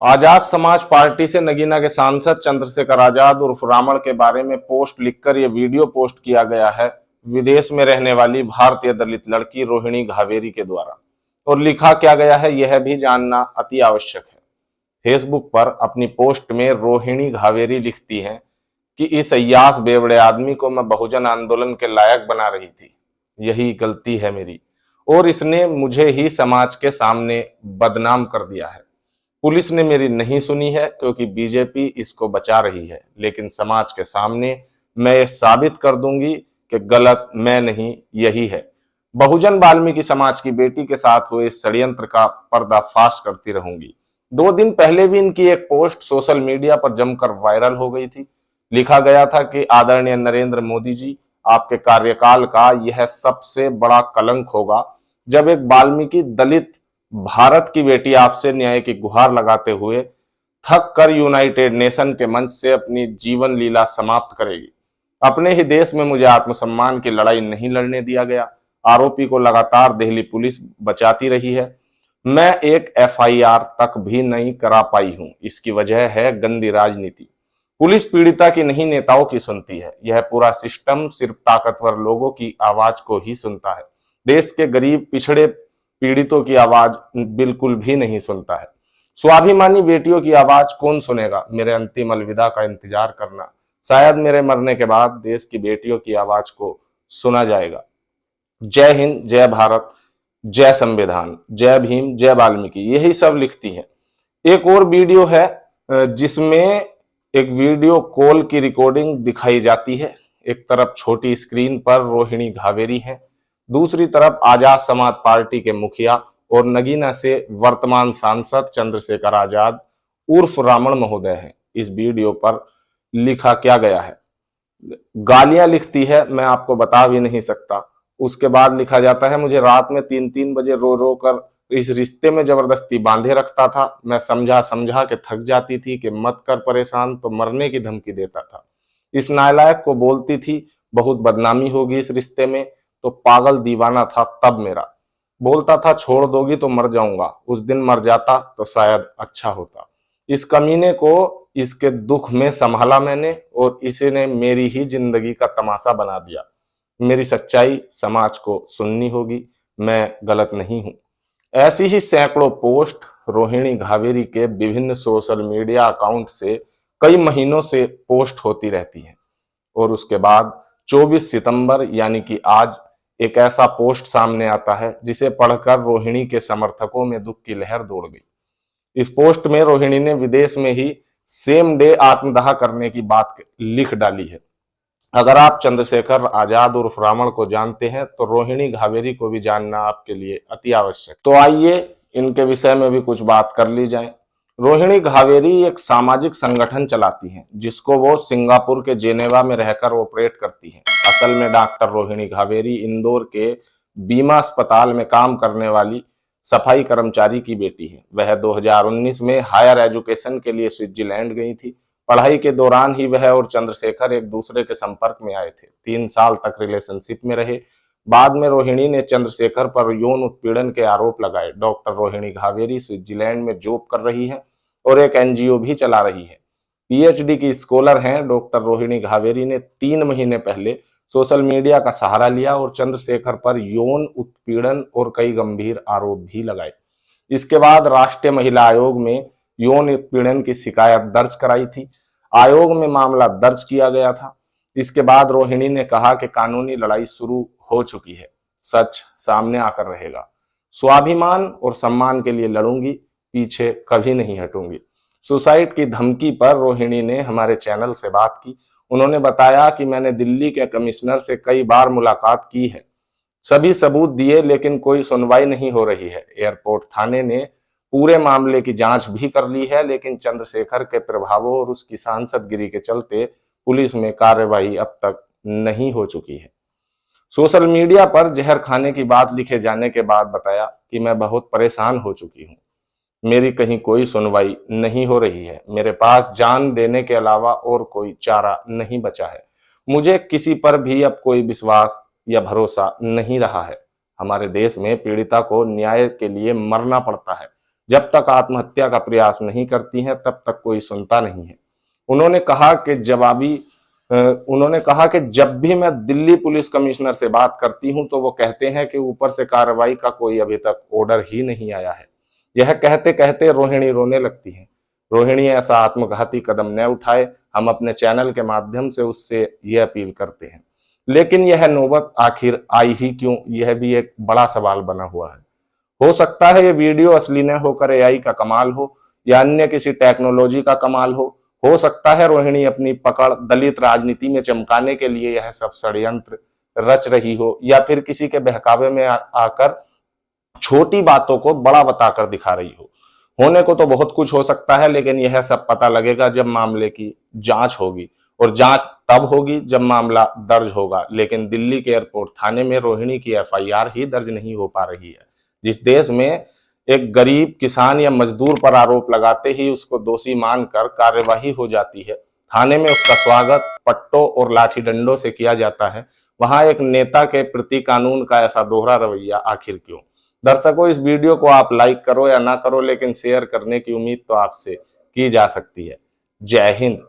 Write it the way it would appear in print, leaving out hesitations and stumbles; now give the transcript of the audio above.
Azad Samaj party से नगीना के सांसद चंद्रशेखर आजाद उर्फ रावण के बारे में पोस्ट लिखकर यह वीडियो पोस्ट किया गया है विदेश में रहने वाली भारतीय दलित लड़की रोहिणी घावेरी के द्वारा। और लिखा क्या गया है यह भी जानना अति आवश्यक है। फेसबुक पर अपनी पोस्ट में रोहिणी घावेरी लिखती हैं कि इस अय्यास बेवड़े आदमी को मैं बहुजन आंदोलन के लायक बना रही थी, यही गलती है मेरी, और इसने मुझे ही समाज के सामने बदनाम कर दिया है। पुलिस ने मेरी नहीं सुनी है क्योंकि बीजेपी इसको बचा रही है, लेकिन समाज के सामने मैं ये साबित कर दूंगी कि गलत मैं नहीं यही है। बहुजन वाल्मीकि समाज की बेटी के साथ हुए इस षड्यंत्र का पर्दाफाश करती रहूंगी। 2 दिन पहले भी इनकी एक पोस्ट सोशल मीडिया पर जमकर वायरल हो गई थी। लिखा गया था कि आदरणीय नरेंद्र मोदी जी, आपके कार्यकाल का यह सबसे बड़ा कलंक होगा जब एक वाल्मीकि दलित भारत की बेटी आपसे न्याय की गुहार लगाते हुए थक कर यूनाइटेड नेशन के मंच से अपनी जीवन लीला समाप्त करेगी। अपने ही देश में मुझे आत्मसम्मान की लड़ाई नहीं लड़ने दिया गया। आरोपी को लगातार दिल्ली पुलिस बचाती रही है। मैं एक एफआईआर तक भी नहीं करा पाई हूं। इसकी वजह है गंदी राजनीति। पुलिस पीड़िता की नहीं, नेताओं की सुनती है। यह पूरा सिस्टम सिर्फ ताकतवर लोगों की आवाज को ही सुनता है। देश के गरीब पिछड़े पीड़ितों की आवाज बिल्कुल भी नहीं सुनता है। स्वाभिमानी बेटियों की आवाज कौन सुनेगा? मेरे अंतिम अलविदा का इंतजार करना, शायद मेरे मरने के बाद देश की बेटियों की आवाज को सुना जाएगा। जय हिंद, जय भारत, जय संविधान, जय भीम, जय वाल्मीकि, यही सब लिखती हैं। एक और वीडियो है जिसमें एक वीडियो कॉल की रिकॉर्डिंग दिखाई जाती है। एक तरफ छोटी स्क्रीन पर रोहिणी घावेरी है, दूसरी तरफ आजाद समाज पार्टी के मुखिया और नगीना से वर्तमान सांसद चंद्रशेखर आजाद उर्फ रावण महोदय हैं। इस वीडियो पर लिखा क्या गया है, गालियां लिखती है, मैं आपको बता भी नहीं सकता। उसके बाद लिखा जाता है, मुझे रात में 3-3 बजे रो रो कर इस रिश्ते में जबरदस्ती बांधे रखता था। मैं समझा समझा के थक जाती थी कि मत कर परेशान, तो मरने की धमकी देता था। इस नालायक को बोलती थी बहुत बदनामी होगी इस रिश्ते में, तो पागल दीवाना था तब मेरा। बोलता था छोड़ दोगी तो मर जाऊंगा। उस दिन मर जाता तो शायद अच्छा होता। इस कमीने को इसके दुख में संभाला मैंने और इसी ने मेरी ही जिंदगी का तमाशा बना दिया। मेरी सच्चाई समाज को सुननी होगी, मैं गलत नहीं हूं। ऐसी ही सैकड़ों पोस्ट रोहिणी घावेरी के विभिन्न सोशल मीडिया अकाउंट से कई महीनों से पोस्ट होती रहती हैं। और उसके बाद 24 सितंबर यानी कि आज एक ऐसा पोस्ट सामने आता है जिसे पढ़कर रोहिणी के समर्थकों में दुख की लहर दौड़ गई। इस पोस्ट में रोहिणी ने विदेश में ही सेम डे आत्मदाह करने की बात लिख डाली है। अगर आप चंद्रशेखर आजाद उर्फ रावण को जानते हैं तो रोहिणी घावेरी को भी जानना आपके लिए अति आवश्यक। तो आइए इनके विषय में भी कुछ बात कर ली जाए। रोहिणी घावेरी एक सामाजिक संगठन चलाती हैं जिसको वो सिंगापुर के जेनेवा में रहकर ऑपरेट करती हैं। असल में डॉक्टर रोहिणी घावेरी इंदौर के बीमा अस्पताल में काम करने वाली सफाई कर्मचारी की बेटी है। वह 2019 में हायर एजुकेशन के लिए स्विट्जरलैंड गई थी। पढ़ाई के दौरान ही वह और चंद्रशेखर एक दूसरे के संपर्क में आए थे। 3 साल तक रिलेशनशिप में रहे। बाद में रोहिणी ने चंद्रशेखर पर यौन उत्पीड़न के आरोप लगाए। डॉक्टर रोहिणी घावेरी स्विट्जरलैंड में जॉब कर रही है और एक एनजीओ भी चला रही है। पीएचडी की स्कॉलर हैं। डॉक्टर रोहिणी घावेरी ने 3 महीने पहले सोशल मीडिया का सहारा लिया और चंद्रशेखर पर यौन उत्पीड़न और कई गंभीर आरोप भी लगाए। इसके बाद राष्ट्रीय महिला आयोग में यौन उत्पीड़न की शिकायत दर्ज कराई थी। आयोग में मामला दर्ज किया गया था। इसके बाद रोहिणी ने कहा कि कानूनी लड़ाई शुरू हो चुकी है, सच सामने आकर रहेगा। स्वाभिमान और सम्मान के लिए लड़ूंगी, पीछे कभी नहीं हटूंगी। सुसाइड की धमकी पर रोहिणी ने हमारे चैनल से बात की। उन्होंने बताया कि मैंने दिल्ली के कमिश्नर से कई बार मुलाकात की है, सभी सबूत दिए, लेकिन कोई सुनवाई नहीं हो रही है। एयरपोर्ट थाने ने पूरे मामले की जांच भी कर ली है, लेकिन चंद्रशेखर के प्रभावों और उसकी सांसदगिरी के चलते पुलिस में कार्यवाही अब तक नहीं हो चुकी है। सोशल मीडिया पर जहर खाने की बात लिखे जाने के बाद बताया कि मैं बहुत परेशान हो चुकी हूँ। मेरी कहीं कोई सुनवाई नहीं हो रही है। मेरे पास जान देने के अलावा और कोई चारा नहीं बचा है। मुझे किसी पर भी अब कोई विश्वास या भरोसा नहीं रहा है। हमारे देश में पीड़िता को न्याय के लिए मरना पड़ता है, जब तक आत्महत्या का प्रयास नहीं करती हैं तब तक कोई सुनता नहीं है। उन्होंने कहा कि जब भी मैं दिल्ली पुलिस कमिश्नर से बात करती हूं तो वो कहते हैं कि ऊपर से कार्रवाई का कोई अभी तक ऑर्डर ही नहीं आया है। यह कहते कहते रोहिणी रोने लगती है। रोहिणी ऐसा आत्मघाती कदम न उठाए, हम अपने चैनल के माध्यम से उससे यह अपील करते हैं। लेकिन यह नौबत आखिर आई ही क्यों, यह भी एक बड़ा सवाल बना हुआ है। हो सकता है ये वीडियो असली न होकर एआई का कमाल हो या अन्य किसी टेक्नोलॉजी का कमाल हो सकता है रोहिणी अपनी पकड़ दलित राजनीति में चमकाने के लिए यह सब षड्यंत्र रच रही हो, या फिर किसी के बहकावे में आकर छोटी बातों को बड़ा बताकर दिखा रही हो। होने को तो बहुत कुछ हो सकता है, लेकिन यह सब पता लगेगा जब मामले की जांच होगी, और जांच तब होगी जब मामला दर्ज होगा। लेकिन दिल्ली के एयरपोर्ट थाने में रोहिणी की एफआईआर ही दर्ज नहीं हो पा रही है। जिस देश में एक गरीब किसान या मजदूर पर आरोप लगाते ही उसको दोषी मानकर कार्यवाही हो जाती है, थाने में उसका स्वागत पट्टों और लाठी डंडों से किया जाता है, वहां एक नेता के प्रति कानून का ऐसा दोहरा रवैया आखिर क्यों? दर्शकों, इस वीडियो को आप लाइक करो या ना करो, लेकिन शेयर करने की उम्मीद तो आपसे की जा सकती है। जय हिंद।